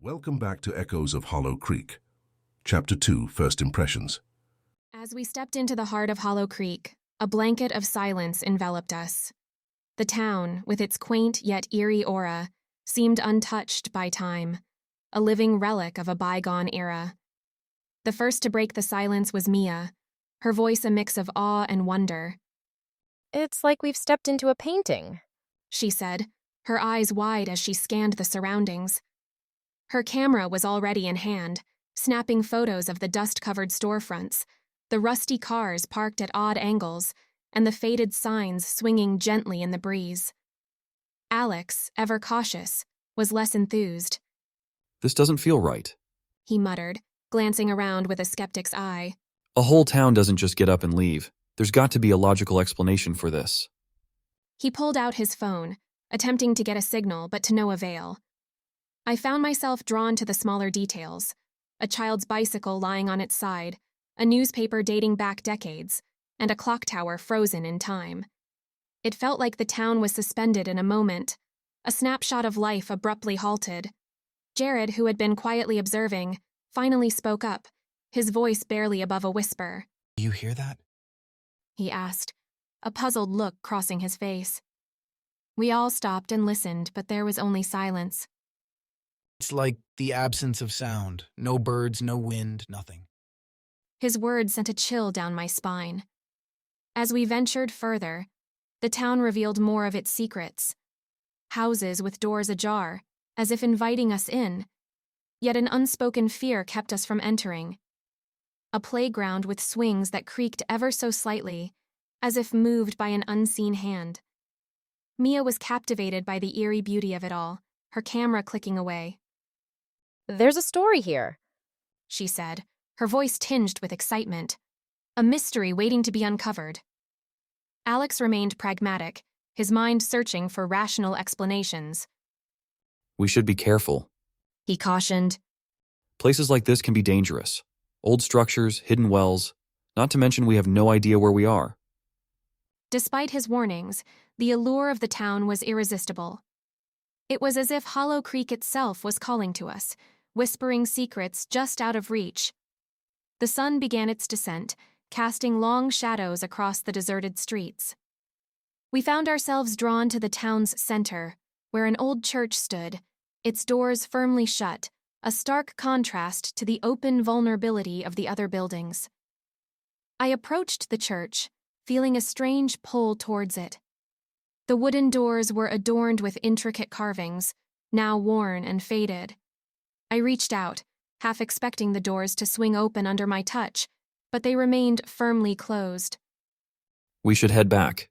Welcome back to Echoes of Hollow Creek. Chapter 2, First Impressions. As we stepped into the heart of Hollow Creek, a blanket of silence enveloped us. The town, with its quaint yet eerie aura, seemed untouched by time, a living relic of a bygone era. The first to break the silence was Mia, her voice a mix of awe and wonder. "It's like we've stepped into a painting," she said, her eyes wide as she scanned the surroundings. Her camera was already in hand, snapping photos of the dust-covered storefronts, the rusty cars parked at odd angles, and the faded signs swinging gently in the breeze. Alex, ever cautious, was less enthused. "This doesn't feel right," he muttered, glancing around with a skeptic's eye. "A whole town doesn't just get up and leave. There's got to be a logical explanation for this." He pulled out his phone, attempting to get a signal, but to no avail. I found myself drawn to the smaller details: a child's bicycle lying on its side, a newspaper dating back decades, and a clock tower frozen in time. It felt like the town was suspended in a moment, a snapshot of life abruptly halted. Jared, who had been quietly observing, finally spoke up, his voice barely above a whisper. "Do you hear that?" he asked, a puzzled look crossing his face. We all stopped and listened, but there was only silence. "It's like the absence of sound. No birds, no wind, nothing." His words sent a chill down my spine. As we ventured further, the town revealed more of its secrets. Houses with doors ajar, as if inviting us in, yet an unspoken fear kept us from entering. A playground with swings that creaked ever so slightly, as if moved by an unseen hand. Mia was captivated by the eerie beauty of it all, her camera clicking away. "There's a story here," she said, her voice tinged with excitement. A mystery waiting to be uncovered. Alex remained pragmatic, his mind searching for rational explanations. "We should be careful. He cautioned. Places like this can be dangerous. Old structures, hidden wells, not to mention we have no idea where we are." Despite his warnings, the allure of the town was irresistible. It was as if Hollow Creek itself was calling to us, whispering secrets just out of reach. The sun began its descent, casting long shadows across the deserted streets. We found ourselves drawn to the town's center, where an old church stood, its doors firmly shut, a stark contrast to the open vulnerability of the other buildings. I approached the church, feeling a strange pull towards it. The wooden doors were adorned with intricate carvings, now worn and faded. I reached out, half expecting the doors to swing open under my touch, but they remained firmly closed. "We should head back.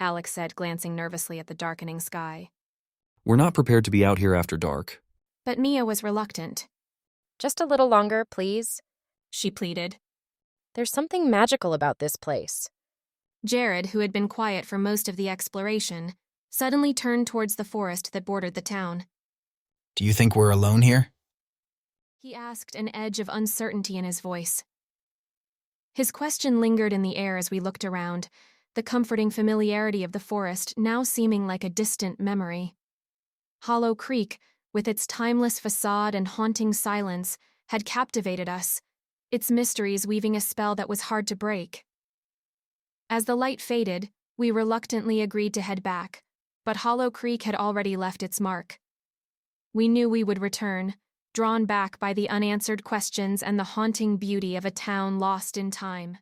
Alex said, glancing nervously at the darkening sky. We're not prepared to be out here after dark." But Mia was reluctant. "Just a little longer, please. She pleaded. There's something magical about this place." Jared, who had been quiet for most of the exploration, suddenly turned towards the forest that bordered the town. "Do you think we're alone here?" He asked, an edge of uncertainty in his voice. His question lingered in the air as we looked around, the comforting familiarity of the forest now seeming like a distant memory. Hollow Creek, with its timeless facade and haunting silence, had captivated us, its mysteries weaving a spell that was hard to break. As the light faded, we reluctantly agreed to head back, but Hollow Creek had already left its mark. We knew we would return, drawn back by the unanswered questions and the haunting beauty of a town lost in time.